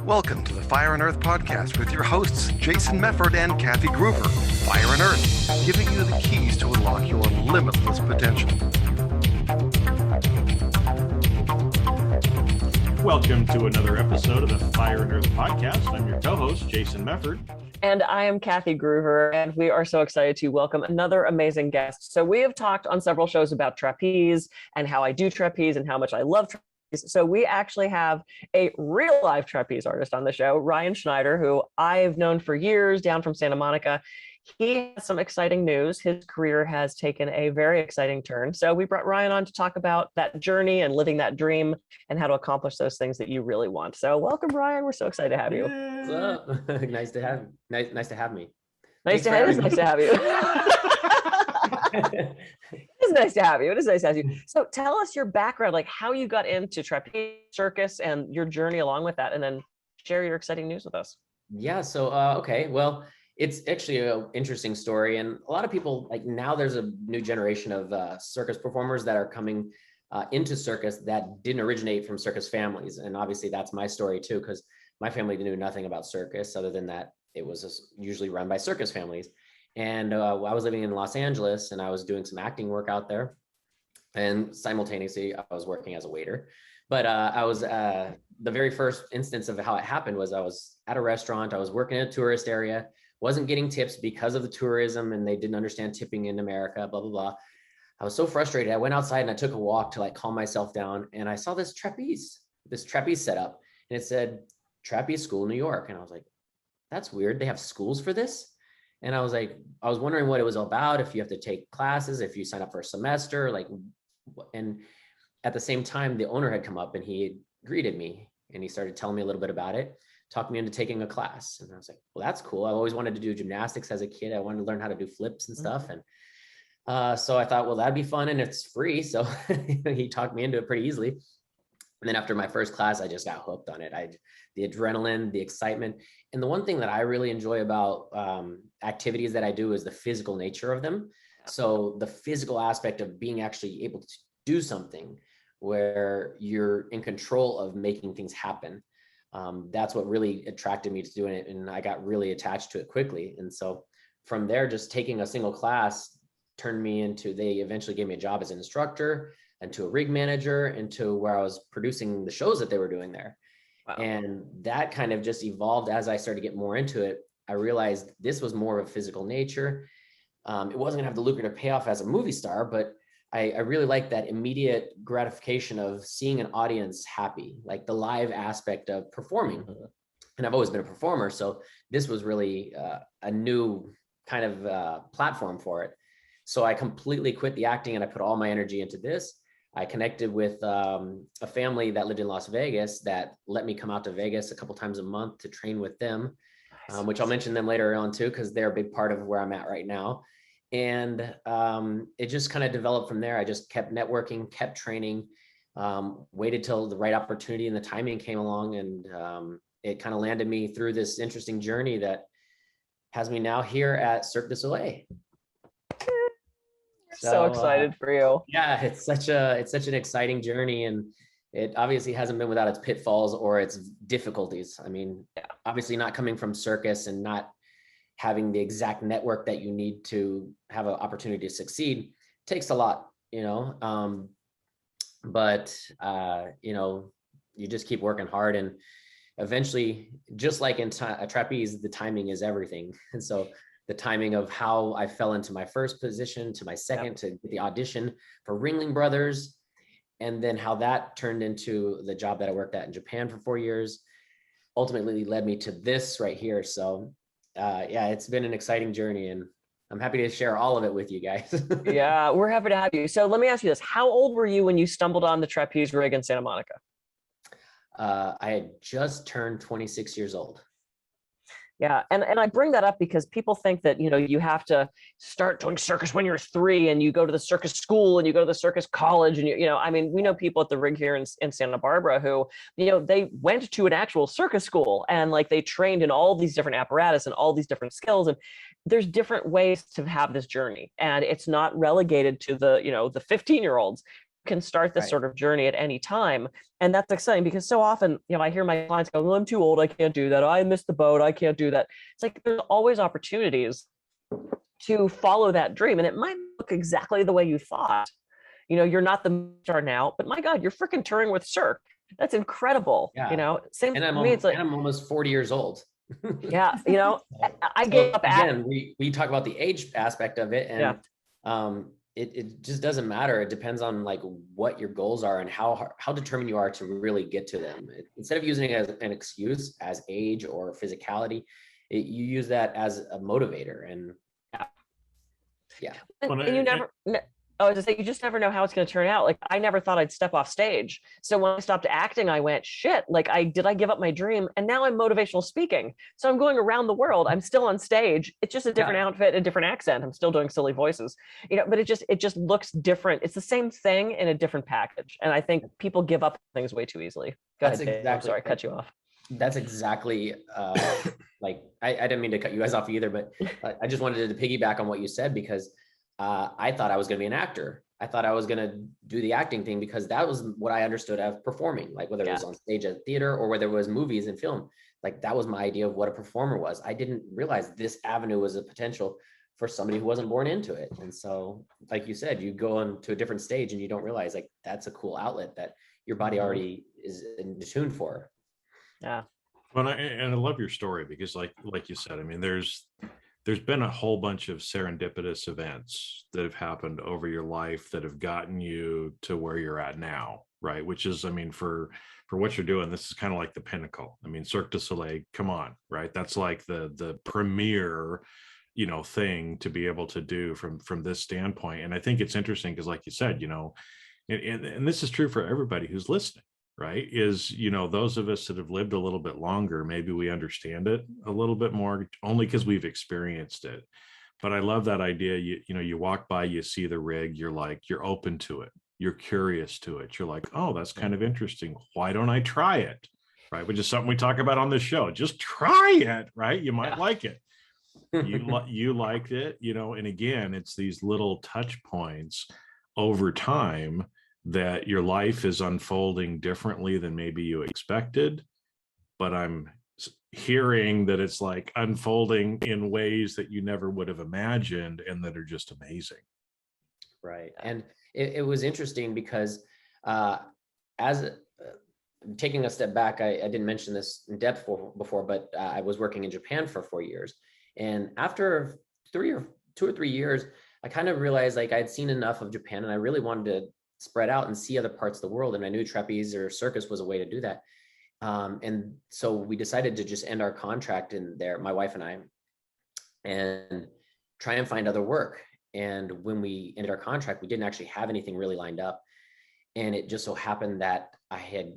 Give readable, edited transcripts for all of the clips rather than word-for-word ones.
Welcome to the Fire and Earth podcast with your hosts, Jason Mefford and Kathy Gruver. Fire and Earth, giving you the keys to unlock your limitless potential. Welcome to another episode of the Fire and Earth podcast. I'm your co-host, Jason Mefford. And I am Kathy Gruver, and we are so excited to welcome another amazing guest. So we have talked on several shows about trapeze and how I do trapeze and how much I love trapeze. So we actually have a real life trapeze artist on the show, Ryan Schneider, who I've known for years down from Santa Monica. He has some exciting news. His career has taken a very exciting turn. So we brought Ryan on to talk about that journey and living that dream and how to accomplish those things that you really want. So welcome, Ryan. We're so excited to have you. What's up? Nice to have me. Nice to have you. It is nice to have you. It is nice to have you. So tell us your background, like how you got into trapeze, circus, and your journey along with that, and then share your exciting news with us. Yeah. So, okay. Well, it's actually an interesting story. And a lot of people, like now there's a new generation of circus performers that are coming into circus that didn't originate from circus families. And obviously that's my story too, because my family knew nothing about circus other than that it was usually run by circus families. And I was living in Los Angeles and I was doing some acting work out there. And simultaneously, I was working as a waiter. But I was, the very first instance of how it happened was I was at a restaurant. I was working in a tourist area, wasn't getting tips because of the tourism and they didn't understand tipping in America, blah, blah, blah. I was so frustrated. I went outside and I took a walk to like calm myself down. And I saw this trapeze setup and it said Trapeze School, New York. And I was like, that's weird. They have schools for this? And I was wondering what it was all about, if you have to take classes, if you sign up for a semester, like, and at the same time, the owner had come up and he greeted me and he started telling me a little bit about it, talked me into taking a class. And I was like, well, that's cool. I've always wanted to do gymnastics as a kid. I wanted to learn how to do flips and stuff. And so I thought, well, that'd be fun and it's free. So he talked me into it pretty easily. And then after my first class, I just got hooked on it. The adrenaline, the excitement. And the one thing that I really enjoy about activities that I do is the physical nature of them. So the physical aspect of being actually able to do something where you're in control of making things happen. That's what really attracted me to doing it. And I got really attached to it quickly. And so from there, just taking a single class turned me into, they eventually gave me a job as an instructor and to a rig manager and to where I was producing the shows that they were doing there. Wow. And that kind of just evolved as I started to get more into it. I realized this was more of a physical nature. It wasn't gonna have the lucrative payoff as a movie star, but I really like that immediate gratification of seeing an audience happy, like the live aspect of performing. Mm-hmm. And I've always been a performer. So this was really a new kind of platform for it. So I completely quit the acting and I put all my energy into this. I connected with a family that lived in Las Vegas that let me come out to Vegas a couple times a month to train with them, which I'll mention them later on too, because they're a big part of where I'm at right now. And it just kind of developed from there. I just kept networking, kept training, waited till the right opportunity and the timing came along. And it kind of landed me through this interesting journey that has me now here at Cirque du Soleil. So excited for you. Yeah, it's such an exciting journey, and it obviously hasn't been without its pitfalls or its difficulties. I mean, obviously not coming from circus and not having the exact network that you need to have an opportunity to succeed takes a lot, you know. But you just keep working hard, and eventually, just like in a trapeze, the timing is everything. And so the timing of how I fell into my first position to my second to the audition for Ringling Brothers, and then how that turned into the job that I worked at in Japan for 4 years, ultimately led me to this right here. So it's been an exciting journey, and I'm happy to share all of it with you guys. Yeah, we're happy to have you. So let me ask you this. How old were you when you stumbled on the trapeze rig in Santa Monica? I had just turned 26 years old. Yeah, and I bring that up because people think that, you have to start doing circus when you're 3 and you go to the circus school and you go to the circus college and we know people at the rig here in Santa Barbara who, they went to an actual circus school and like they trained in all these different apparatus and all these different skills, and there's different ways to have this journey, and it's not relegated to the 15-year-olds. can start this Right. sort of journey at any time. And that's exciting because so often, I hear my clients go, well, I'm too old, I can't do that. I missed the boat, I can't do that. It's like there's always opportunities to follow that dream. And it might look exactly the way you thought. You're not the star now, but my God, you're freaking touring with Cirque. That's incredible. Yeah. Same And for me. It's like, I'm almost 40 years old. yeah, I So gave up again, we talk about the age aspect of it, and yeah. It just doesn't matter. It depends on like what your goals are and how determined you are to really get to them. Instead of using it as an excuse as age or physicality, you use that as a motivator. And yeah. And you never, I was just saying, you just never know how it's going to turn out. Like, I never thought I'd step off stage. So when I stopped acting, I went, shit, like I give up my dream? And now I'm motivational speaking. So I'm going around the world. I'm still on stage. It's just a different outfit, a different accent. I'm still doing silly voices, but it just looks different. It's the same thing in a different package. And I think people give up things way too easily. That's ahead, exactly. I'm sorry, I cut you off. That's exactly like, I didn't mean to cut you guys off either, but I just wanted to piggyback on what you said, because I thought I was going to be an actor. I thought I was going to do the acting thing because that was what I understood of performing, like whether it was on stage at theater or whether it was movies and film. Like that was my idea of what a performer was. I didn't realize this avenue was a potential for somebody who wasn't born into it. And so, like you said, you go onto a different stage and you don't realize like that's a cool outlet that your body already is in tune for. Yeah. Well, I love your story because like you said, I mean, there's been a whole bunch of serendipitous events that have happened over your life that have gotten you to where you're at now, right? Which is, I mean, for what you're doing, this is kind of like the pinnacle. I mean, Cirque du Soleil, come on, right? That's like the premier, thing to be able to do from this standpoint. And I think it's interesting because, like you said, and this is true for everybody who's listening, right? Is, those of us that have lived a little bit longer, maybe we understand it a little bit more only because we've experienced it. But I love that idea. You walk by, you see the rig, you're open to it. You're curious to it. You're like, oh, that's kind of interesting. Why don't I try it? Right. Which is something we talk about on this show. Just try it. Right. You might like it. You liked it, and again, it's these little touch points over time that your life is unfolding differently than maybe you expected. But I'm hearing that it's like unfolding in ways that you never would have imagined and that are just amazing. Right. And it was interesting because taking a step back, I didn't mention this in depth before, but I was working in Japan for 4 years. And after 2 or 3 years, I kind of realized like I'd seen enough of Japan and I really wanted to spread out and see other parts of the world. And I knew trapeze or circus was a way to do that. And so we decided to just end our contract in there, my wife and I, and try and find other work. And when we ended our contract, we didn't actually have anything really lined up. And it just so happened that I had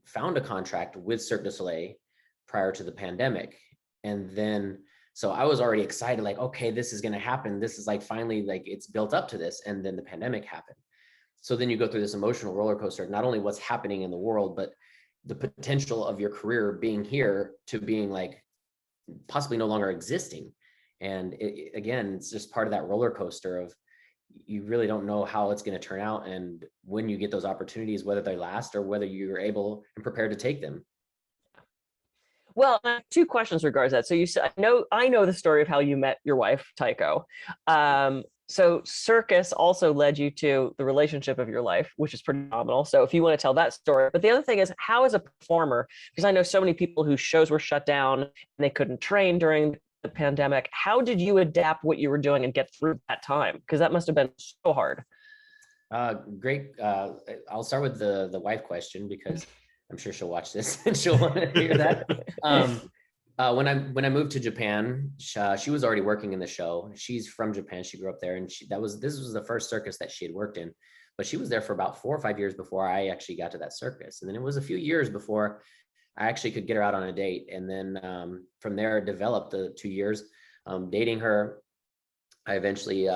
found a contract with Cirque du Soleil prior to the pandemic. And then, so I was already excited, like, okay, this is going to happen. This is like, finally, like it's built up to this. And then the pandemic happened. So then you go through this emotional roller coaster, not only what's happening in the world, but the potential of your career being here to being like possibly no longer existing. And again, it's just part of that roller coaster of you really don't know how it's going to turn out. And when you get those opportunities, whether they last or whether you're able and prepared to take them. Well, I have two questions regards that. So you said, I know the story of how you met your wife, Tycho. So circus also led you to the relationship of your life, which is pretty phenomenal. So if you want to tell that story, but the other thing is, how as a performer, because I know so many people whose shows were shut down and they couldn't train during the pandemic, how did you adapt what you were doing and get through that time? Because that must have been so hard. Great. I'll start with the wife question because I'm sure she'll watch this and she'll want to hear that. When I moved to Japan, she was already working in the show. She's from Japan. She grew up there, and this was the first circus that she had worked in. But she was there for about 4 or 5 years before I actually got to that circus. And then it was a few years before I actually could get her out on a date. And then from there, it developed the 2 years dating her. I eventually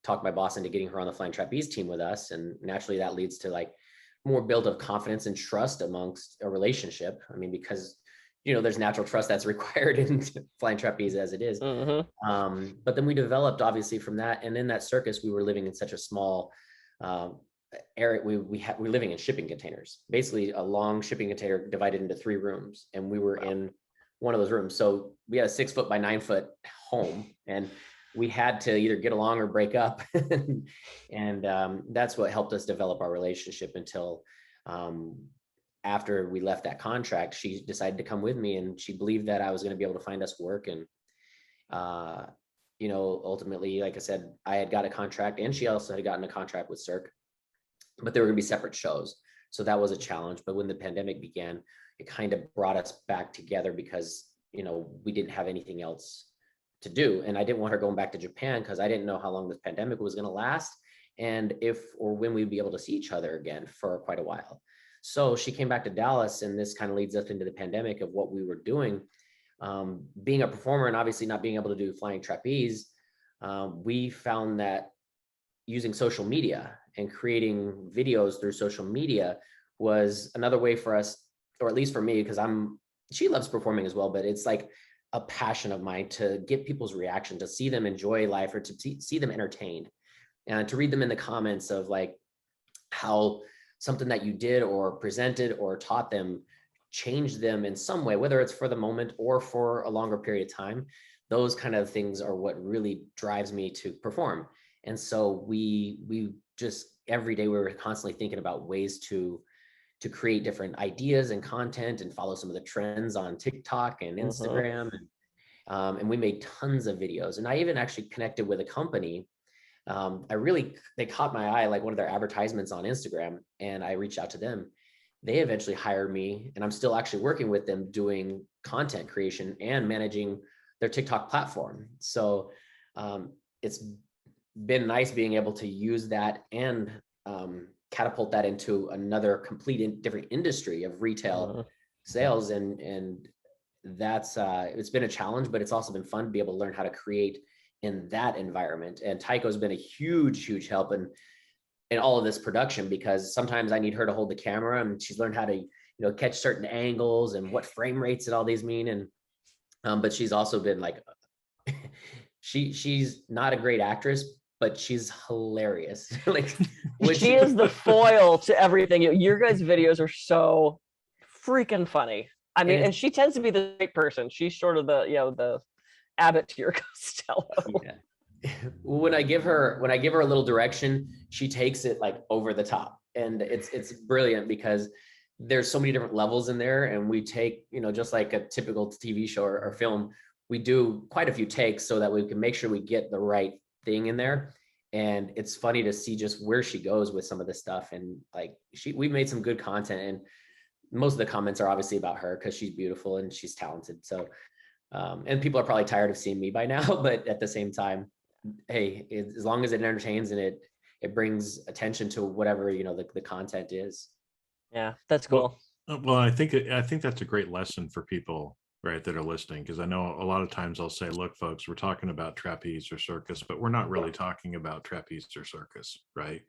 talked my boss into getting her on the flying trapeze team with us, and naturally that leads to like more build of confidence and trust amongst a relationship. I mean, because there's natural trust that's required in flying trapeze as it is. But then we developed obviously from that. And in that circus, we were living in such a small Eric, we're living in shipping containers, basically a long shipping container divided into 3 rooms, and we were in one of those rooms. So we had a 6 foot by 9 foot home, and we had to either get along or break up. And that's what helped us develop our relationship until after we left that contract. She decided to come with me, and she believed that I was going to be able to find us work. And ultimately, like I said, I had got a contract, and she also had gotten a contract with Cirque, but they were going to be separate shows. So that was a challenge. But when the pandemic began, it kind of brought us back together because, we didn't have anything else to do. And I didn't want her going back to Japan because I didn't know how long this pandemic was going to last and if or when we'd be able to see each other again for quite a while. So she came back to Dallas, and this kind of leads us into the pandemic of what we were doing. Being a performer and obviously not being able to do flying trapeze, we found that using social media and creating videos through social media was another way for us, or at least for me, because she loves performing as well, but it's like a passion of mine to get people's reaction, to see them enjoy life, or to see them entertained, and to read them in the comments of like how something that you did or presented or taught them changed them in some way, whether it's for the moment or for a longer period of time. Those kind of things are what really drives me to perform. And so we just every day we were constantly thinking about ways to create different ideas and content and follow some of the trends on TikTok and Instagram. And we made tons of videos. And I even actually connected with a company. They caught my eye, like one of their advertisements on Instagram, and I reached out to them. They eventually hired me, and I'm still actually working with them doing content creation and managing their TikTok platform. So it's been nice being able to use that and catapult that into another complete different industry of retail sales. And that's it's been a challenge, but it's also been fun to be able to learn how to create in that environment. And Taiko's been a huge help in all of this production, because sometimes I need her to hold the camera, and she's learned how to catch certain angles and what frame rates and all these mean. And but she's also been like she's not a great actress, but she's hilarious. Like she is the foil to everything. Your guys' videos are so freaking funny. I mean, and she tends to be the right person. She's sort of the Abbott to your Costello. Yeah. When I give her a little direction, she takes it like over the top, and it's brilliant because there's so many different levels in there, and we take just like a typical TV show or film, we do quite a few takes so that we can make sure we get the right thing in there. And it's funny to see just where she goes with some of this stuff. And like we made some good content, and most of the comments are obviously about her because she's beautiful and she's talented. So and people are probably tired of seeing me by now, but at the same time, hey, as long as it entertains and it brings attention to whatever the content is. Yeah, that's cool. Well, I think that's a great lesson for people, right, that are listening, because I know a lot of times I'll say, look, folks, we're talking about trapeze or circus, but we're not really talking about trapeze or circus, right?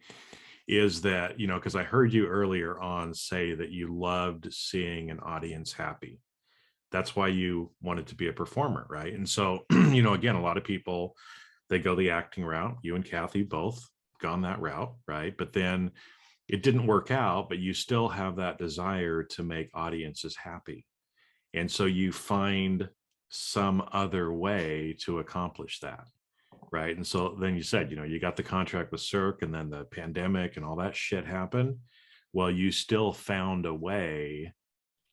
Is that, because I heard you earlier on say that you loved seeing an audience happy. That's why you wanted to be a performer, right? And so, again, a lot of people, they go the acting route. You and Kathy both gone that route, right? But then it didn't work out, but you still have that desire to make audiences happy. And so you find some other way to accomplish that, right? And so then you said, you got the contract with Cirque, and then the pandemic and all that shit happened. Well, you still found a way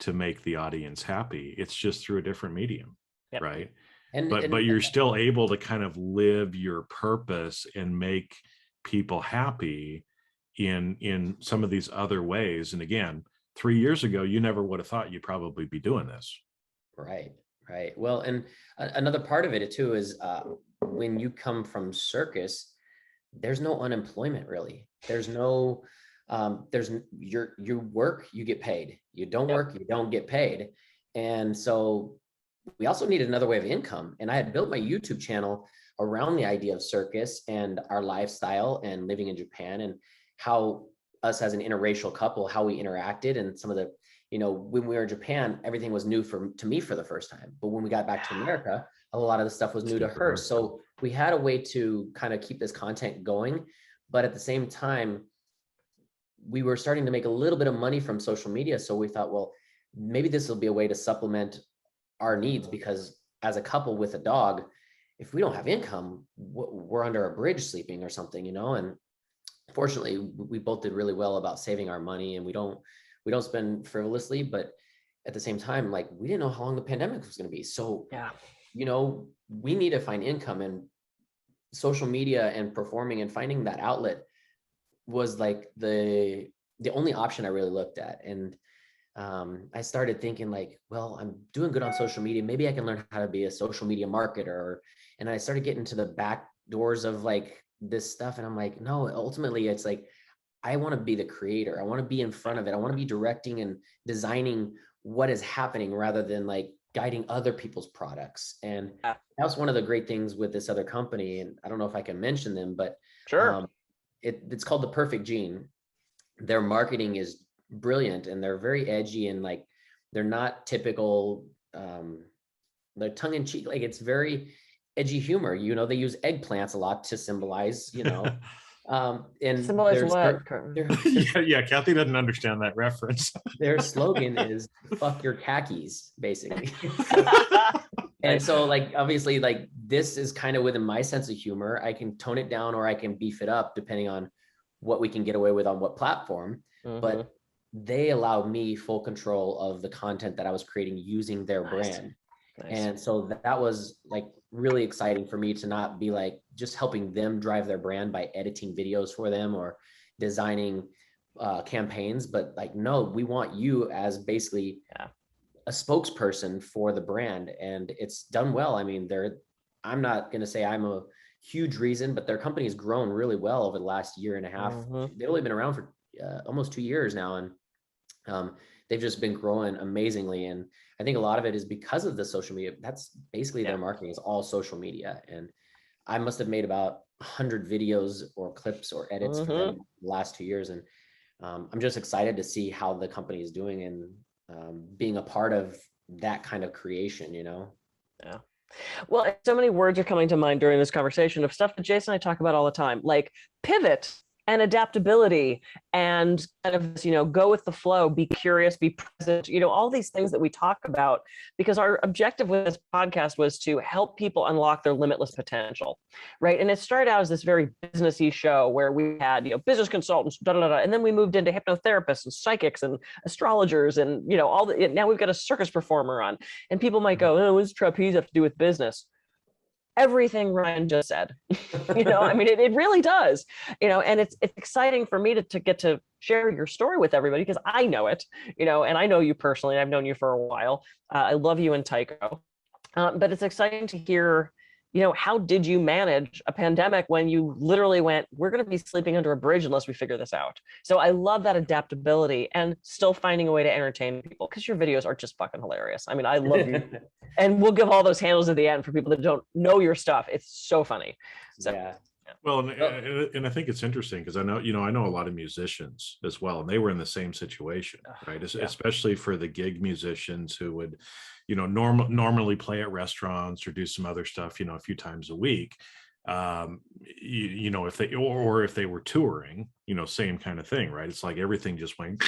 to make the audience happy. It's just through a different medium, yep. Right? But you're still able to kind of live your purpose and make people happy in some of these other ways. And again, 3 years ago, you never would have thought you'd probably be doing this. Right. Well, and another part of it too is when you come from circus, there's no unemployment really. There's no, you work, you get paid. You don't work, you don't get paid. And so we also needed another way of income. And I had built my YouTube channel around the idea of circus and our lifestyle and living in Japan, and how us as an interracial couple, how we interacted, and some of the, when we were in Japan, everything was new to me for the first time. But when we got back to America, a lot of the stuff was new to her. So we had a way to kind of keep this content going. But at the same time, we were starting to make a little bit of money from social media. So we thought, well, maybe this will be a way to supplement our needs, because as a couple with a dog, if we don't have income, we're under a bridge sleeping or something, and fortunately we both did really well about saving our money, and we don't spend frivolously, but at the same time, like, we didn't know how long the pandemic was going to be. So, Yeah. We need to find income, and social media and performing and finding that outlet was like the only option I really looked at. And I started thinking like, well, I'm doing good on social media. Maybe I can learn how to be a social media marketer. And I started getting to the back doors of like this stuff. And I'm like, no, ultimately it's like, I want to be the creator. I want to be in front of it. I want to be directing and designing what is happening rather than like guiding other people's products. And that was one of the great things with this other company. And I don't know if I can mention them, but Sure. It's called The Perfect Gene. Their marketing is brilliant, and they're very edgy, and like, they're not typical, they're tongue in cheek. Like, it's very edgy humor. They use eggplants a lot to symbolize, and Symbolize what? Yeah, Kathy doesn't understand that reference. Their slogan is "fuck your khakis," basically. And so, like, obviously, like, this is kind of within my sense of humor. I can tone it down or I can beef it up depending on what we can get away with on what platform. But they allowed me full control of the content that I was creating using their brand. Nice. And so that was like really exciting for me to not be like just helping them drive their brand by editing videos for them or designing campaigns, but like, no, we want you as basically a spokesperson for the brand. And it's done well. I mean, I'm not going to say I'm a huge reason, but their company has grown really well over the last year and a half. They've only been around for almost 2 years now. And they've just been growing amazingly. And I think a lot of it is because of the social media. That's basically their marketing is all social media. And I must have made about 100 videos or clips or edits for them the last 2 years. And I'm just excited to see how the company is doing and being a part of that kind of creation, Yeah. Well, so many words are coming to mind during this conversation of stuff that Jason and I talk about all the time, like pivot and adaptability and kind of, go with the flow, be curious, be present, all these things that we talk about, because our objective with this podcast was to help people unlock their limitless potential, right? And it started out as this very businessy show where we had, business consultants, and then we moved into hypnotherapists and psychics and astrologers and, now we've got a circus performer on, and people might go, oh, what does trapeze have to do with business? Everything Ryan just said, I mean, it really does, and it's exciting for me to get to share your story with everybody, because I know it, and I know you personally. I've known you for a while. I love you and Tycho, but it's exciting to hear, how did you manage a pandemic when you literally went, we're going to be sleeping under a bridge unless we figure this out. So I love that adaptability and still finding a way to entertain people, because your videos are just fucking hilarious. I mean, I love you. And we'll give all those handles at the end for people that don't know your stuff. It's so funny. So, yeah. Well, and I think it's interesting because I know a lot of musicians as well, and they were in the same situation, right? Especially for the gig musicians who would, normally play at restaurants or do some other stuff, a few times a week. If they or if they were touring, same kind of thing, right? It's like everything just went.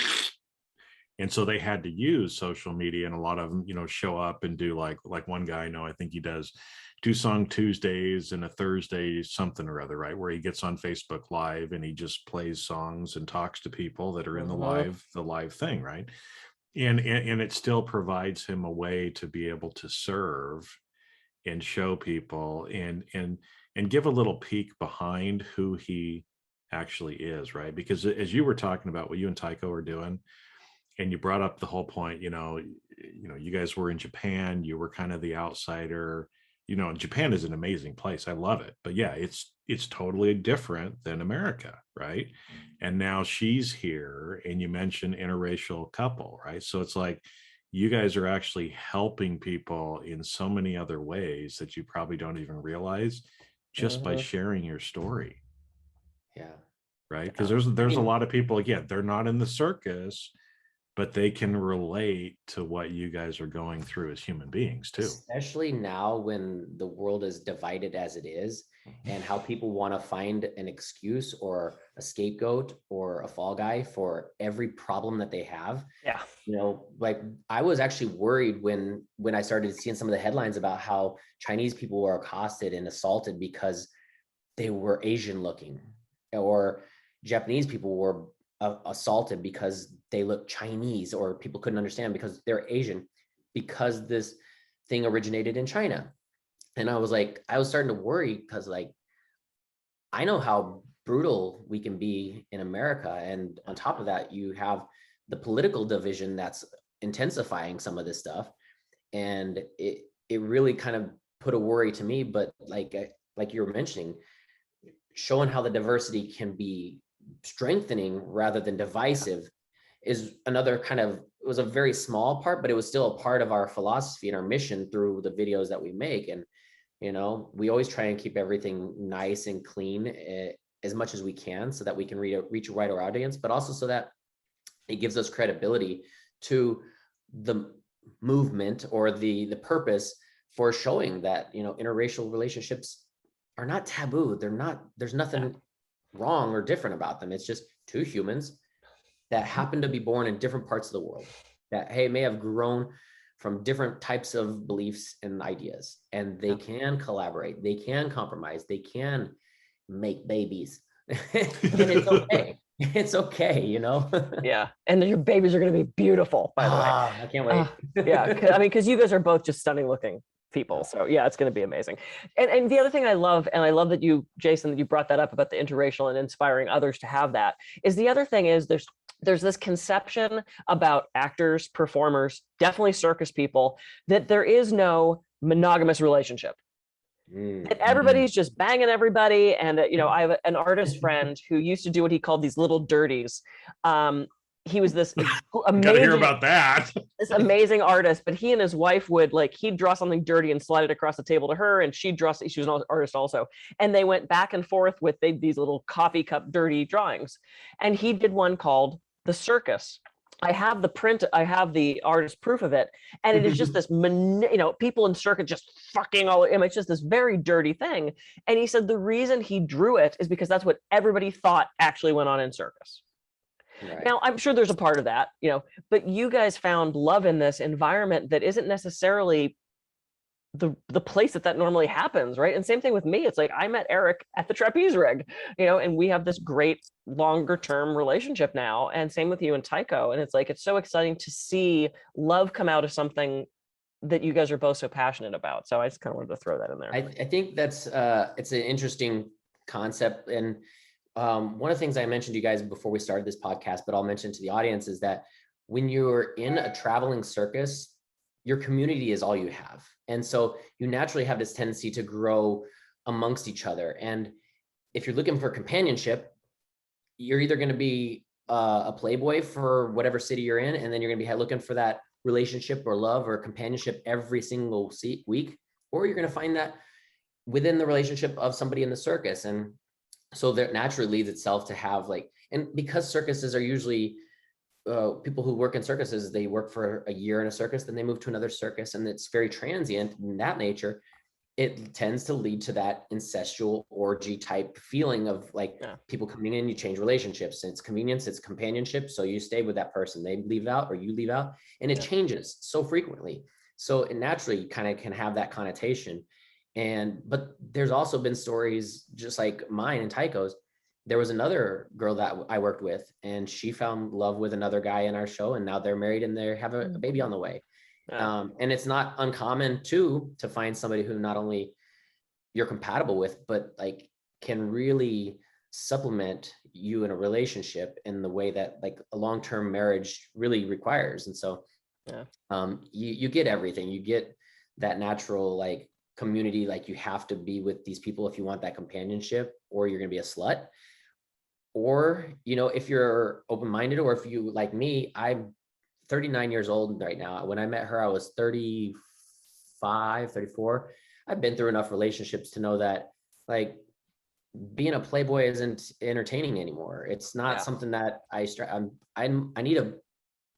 And so they had to use social media, and a lot of them, show up and do like one guy I know, I think he does 2 Song Tuesdays and a Thursday something or other, right? Where he gets on Facebook Live and he just plays songs and talks to people that are in the live thing, right? And it still provides him a way to be able to serve and show people and give a little peek behind who he actually is, right? Because as you were talking about what you and Tycho are doing, and you brought up the whole point, you guys were in Japan, you were kind of the outsider, Japan is an amazing place. I love it. But yeah, it's totally different than America, right? And now she's here, and you mentioned interracial couple, right? So it's like you guys are actually helping people in so many other ways that you probably don't even realize just by sharing your story. Yeah. Right. Because there's a lot of people, again, they're not in the circus, but they can relate to what you guys are going through as human beings too. Especially now when the world is divided as it is, and how people want to find an excuse or a scapegoat or a fall guy for every problem that they have. Yeah. You know, like I was actually worried when I started seeing some of the headlines about how Chinese people were accosted and assaulted because they were Asian looking, or Japanese people were assaulted because they look Chinese, or people couldn't understand because they're Asian, because this thing originated in China. And I was starting to worry because like, I know how brutal we can be in America. And on top of that, you have the political division that's intensifying some of this stuff. And it really kind of put a worry to me, but like you were mentioning, showing how the diversity can be strengthening rather than divisive is another kind of, it was a very small part, but it was still a part of our philosophy and our mission through the videos that we make. And, you know, we always try and keep everything nice and clean as much as we can so that we can reach a wider audience, but also so that it gives us credibility to the movement or the purpose for showing that, you know, interracial relationships are not taboo. There's nothing wrong or different about them. It's just two humans that happen to be born in different parts of the world that, hey, may have grown from different types of beliefs and ideas, and they can collaborate, they can compromise, they can make babies. And it's okay. It's okay, you know? Yeah. And then your babies are going to be beautiful, by the way. I can't wait. Yeah. I mean, because you guys are both just stunning looking people. So yeah, it's going to be amazing. And the other thing I love, and I love that you, Jason, that you brought that up about the interracial and inspiring others to have that, is the other thing is there's this conception about actors, performers, definitely circus people, that there is no monogamous relationship. That everybody's just banging everybody. And you know, I have an artist friend who used to do what he called these little dirties. He was this amazing, gotta hear about that. This amazing artist, but he and his wife would he'd draw something dirty and slide it across the table to her, and she'd draw. She was an artist also, and they went back and forth with these little coffee cup dirty drawings. And he did one called The Circus. I have the print, I have the artist proof of it, and it is just this, you know, people in circuit just fucking all. It's just this very dirty thing. And he said the reason he drew it is because that's what everybody thought actually went on in circus. Right. Now, I'm sure there's a part of that, you know, but you guys found love in this environment that isn't necessarily the place that normally happens, right? And same thing with me. It's like I met Eric at the trapeze rig, you know, and we have this great longer term relationship now. And same with you and Tycho. And it's like, it's so exciting to see love come out of something that you guys are both so passionate about. So I just kind of wanted to throw that in there. I think that's it's an interesting concept. And one of the things I mentioned to you guys before we started this podcast, but I'll mention to the audience, is that when you're in a traveling circus, your community is all you have. And so you naturally have this tendency to grow amongst each other. And if you're looking for companionship, you're either going to be a playboy for whatever city you're in, and then you're going to be looking for that relationship or love or companionship every single week, or you're going to find that within the relationship of somebody in the circus. And so that naturally leads itself to have and because circuses are usually people who work in circuses, they work for a year in a circus, then they move to another circus, and it's very transient in that nature. It tends to lead to that incestual orgy type feeling of people coming in, you change relationships. It's convenience, it's companionship. So you stay with that person, they leave out or you leave out, and it changes so frequently. So it naturally kind of can have that connotation. But there's also been stories just like mine and Tycho's. There was another girl that I worked with, and she found love with another guy in our show, and now they're married and they have a baby on the way. And it's not uncommon to find somebody who not only you're compatible with, but can really supplement you in a relationship in the way that a long-term marriage really requires. And so you get everything. You get that natural community, you have to be with these people if you want that companionship, or you're gonna be a slut. Or, if you're open-minded, or if you, like me, I'm 39 years old right now. When I met her, I was 35, 34. I've been through enough relationships to know that being a playboy isn't entertaining anymore. It's not something that I need a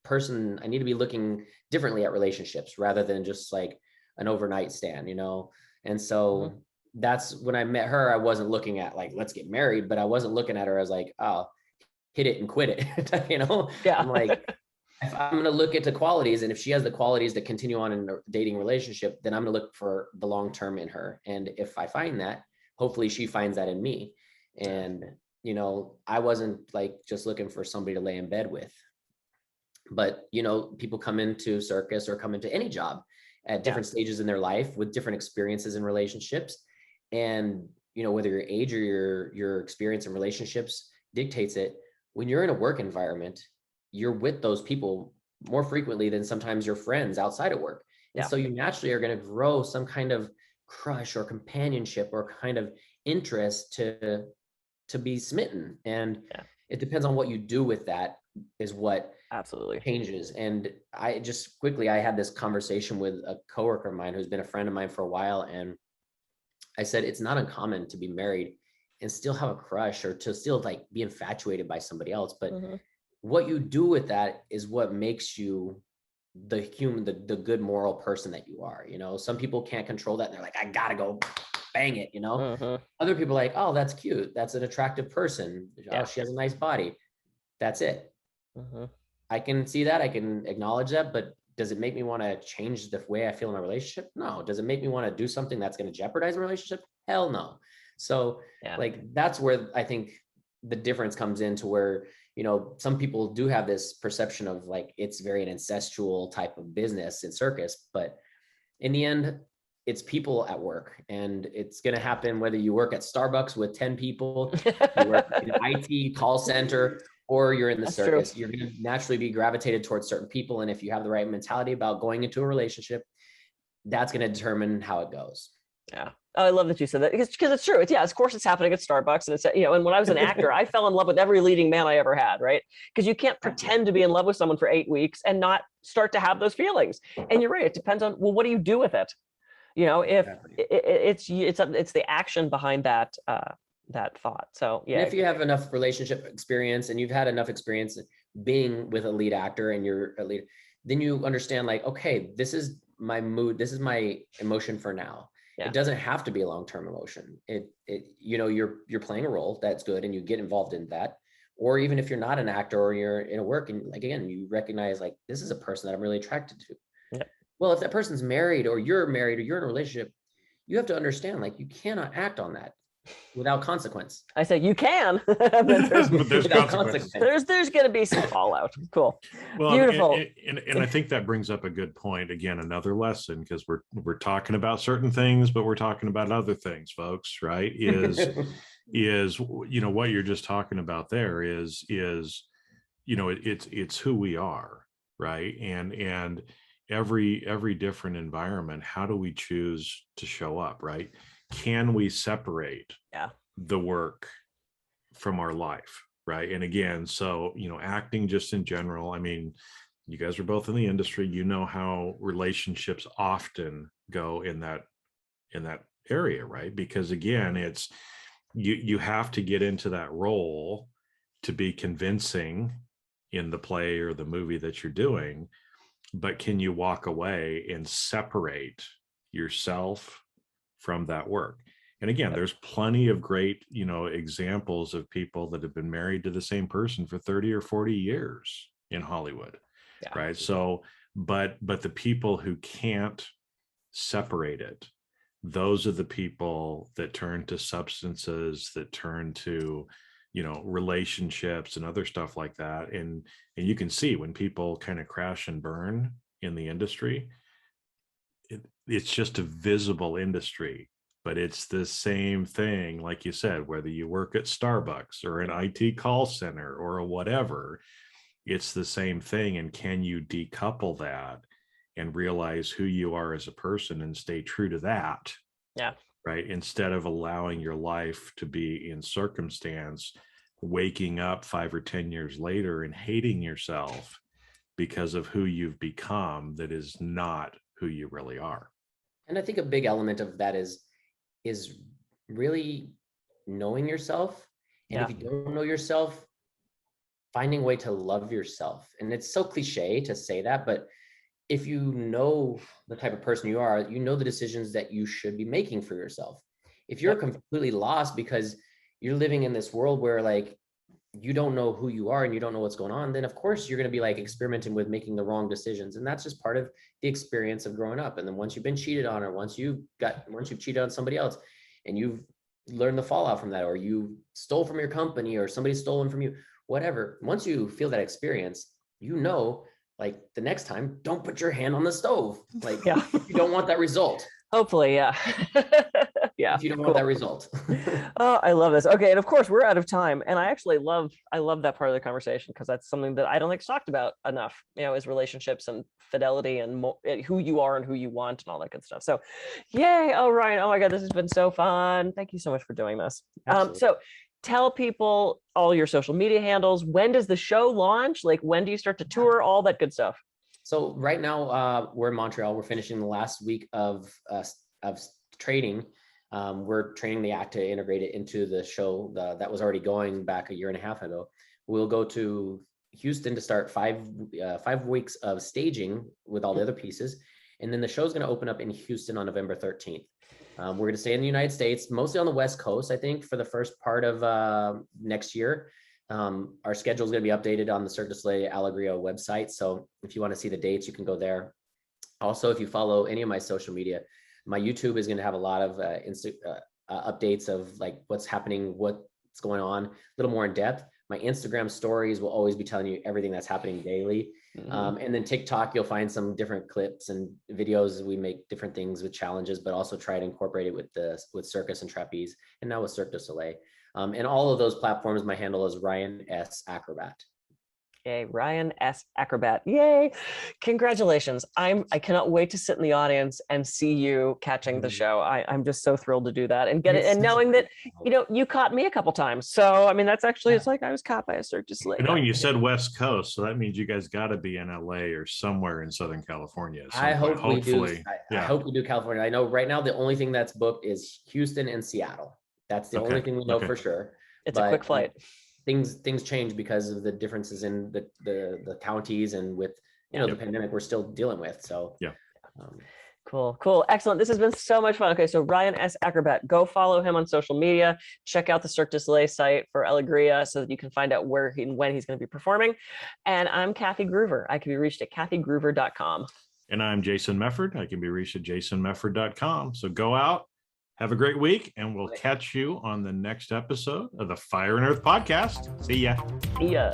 person, I need to be looking differently at relationships rather than just like an overnight stand, you know? And so that's when I met her, I wasn't looking at like, let's get married, but I wasn't looking at her as like, oh, hit it and quit it. You know, Yeah. I'm like, if I'm going to look at the qualities, and if she has the qualities to continue on in a dating relationship, then I'm going to look for the long-term in her. And if I find that, hopefully she finds that in me. And, you know, I wasn't like just looking for somebody to lay in bed with, but, you know, people come into circus or come into any job at different stages in their life with different experiences in relationships. And, you know, whether your age or your experience in relationships dictates it, when you're in a work environment, you're with those people more frequently than sometimes your friends outside of work. And so you naturally are going to grow some kind of crush or companionship or kind of interest to be smitten. And it depends on what you do with that is what absolutely changes. And I just quickly, I had this conversation with a coworker of mine who's been a friend of mine for a while. And I said, it's not uncommon to be married and still have a crush or to still like be infatuated by somebody else. But what you do with that is what makes you the human, the good moral person that you are. You know, some people can't control that. And they're like, I gotta go bang it, you know. Other people are like, oh, that's cute. That's an attractive person. Oh, she has a nice body. That's it. I can see that. I can acknowledge that. But does it make me want to change the way I feel in a relationship? No. Does it make me want to do something that's going to jeopardize a relationship? Hell no. So like, that's where I think the difference comes into where, you know, some people do have this perception of like, it's very an incestual type of business in circus, but in the end, it's people at work, and it's going to happen whether you work at Starbucks with 10 people, you work in an IT call center, or you're in the circus. You're going to naturally be gravitated towards certain people. And if you have the right mentality about going into a relationship, that's going to determine how it goes. Yeah. Oh, I love that you said that because it's true. It's of course it's happening at Starbucks, and it's, you know, and when I was an actor, I fell in love with every leading man I ever had, right? Because you can't pretend to be in love with someone for 8 weeks and not start to have those feelings. And you're right. It depends on, well, what do you do with it? You know, if it's the action behind that, that thought. So yeah. And if you have enough relationship experience and you've had enough experience being with a lead actor and you're a lead, then you understand like, okay, this is my mood. This is my emotion for now. It doesn't have to be a long-term emotion. You know, you're playing a role that's good and you get involved in that. Or even if you're not an actor or you're in a work and like, again, you recognize like, this is a person that I'm really attracted to. Well, if that person's married or you're in a relationship, you have to understand, like, you cannot act on that without consequence. I say you can, but there's consequences. There's going to be some fallout. Cool. Well, Beautiful. And I think that brings up a good point. Again, another lesson, because we're talking about certain things, but we're talking about other things, folks, right? Is you know, what you're just talking about there is, you know, it's who we are, right? And every different environment, how do we choose to show up, right? Can we separate the work from our life, right? And again, so, you know, acting just in general, I mean, you guys are both in the industry, you know how relationships often go in that area, right? Because again, it's you have to get into that role to be convincing in the play or the movie that you're doing, but can you walk away and separate yourself from that work? And again, there's plenty of great, you know, examples of people that have been married to the same person for 30 or 40 years in Hollywood, right? So, but the people who can't separate it, those are the people that turn to substances, that turn to, you know, relationships and other stuff like that. And you can see when people kind of crash and burn in the industry, it's just a visible industry, but it's the same thing, like you said, whether you work at Starbucks or an IT call center or whatever, it's the same thing. And can you decouple that and realize who you are as a person and stay true to that? Right. Instead of allowing your life to be in circumstance, waking up 5 or 10 years later and hating yourself because of who you've become that is not who you really are. And I think a big element of that is really knowing yourself. And if you don't know yourself, finding a way to love yourself. And it's so cliche to say that, but if you know the type of person you are, you know the decisions that you should be making for yourself. If you're completely lost because you're living in this world where like you don't know who you are and you don't know what's going on, then of course you're going to be like experimenting with making the wrong decisions. And that's just part of the experience of growing up. And then once you've been cheated on, or once you've cheated on somebody else and you've learned the fallout from that, or you stole from your company or somebody's stolen from you, whatever, once you feel that experience, you know, like the next time, don't put your hand on the stove. Like you don't want that result. Hopefully, yeah. Yeah. If you don't want that result. Oh, I love this. Okay. And of course we're out of time. And I love that part of the conversation, because that's something that I don't think is talked about enough, is relationships and fidelity and who you are and who you want and all that good stuff. So yay. Oh, Ryan. Oh my God, this has been so fun. Thank you so much for doing this. So tell people all your social media handles. When does the show launch? Like, when do you start to tour? All that good stuff. So right now we're in Montreal. We're finishing the last week of training. We're training the act to integrate it into the show that was already going back a year and a half ago. We'll go to Houston to start 5 weeks of staging with all the other pieces. And then the show is going to open up in Houston on November 13th. We're going to stay in the United States, mostly on the West Coast, I think, for the first part of next year. Our schedule is going to be updated on the Cirque du Soleil Alegria website. So if you want to see the dates, you can go there. Also, if you follow any of my social media, my YouTube is going to have a lot of updates of like what's happening, what's going on, a little more in depth. My Instagram stories will always be telling you everything that's happening daily. And then TikTok, you'll find some different clips and videos. We make different things with challenges, but also try to incorporate it with circus and trapeze, and now with Cirque du Soleil. And all of those platforms, my handle is Ryan S. Acrobat. Yay, Ryan S. Acrobat. Yay. Congratulations. I cannot wait to sit in the audience and see you catching the show. I'm just so thrilled to do that and get it. And knowing that, you caught me a couple times. So, I mean, that's actually, it's like I was caught by a Cirque du Soleil. Knowing you said West Coast, so that means you guys got to be in LA or somewhere in Southern California. I hope we do. I hope we do California. I know right now the only thing that's booked is Houston and Seattle. That's the only thing we know for sure. It's a quick flight. Things change because of the differences in the counties and with the pandemic we're still dealing with. So Cool. Excellent. This has been so much fun. Okay, so Ryan S. Acrobat, go follow him on social media. Check out the Cirque du Soleil site for Alegria so that you can find out where and when he's going to be performing. And I'm Kathy Gruver. I can be reached at kathygruver.com. And I'm Jason Mefford. I can be reached at jasonmefford.com. So go out. Have a great week, and we'll catch you on the next episode of the Fire and Earth podcast. See ya. See ya.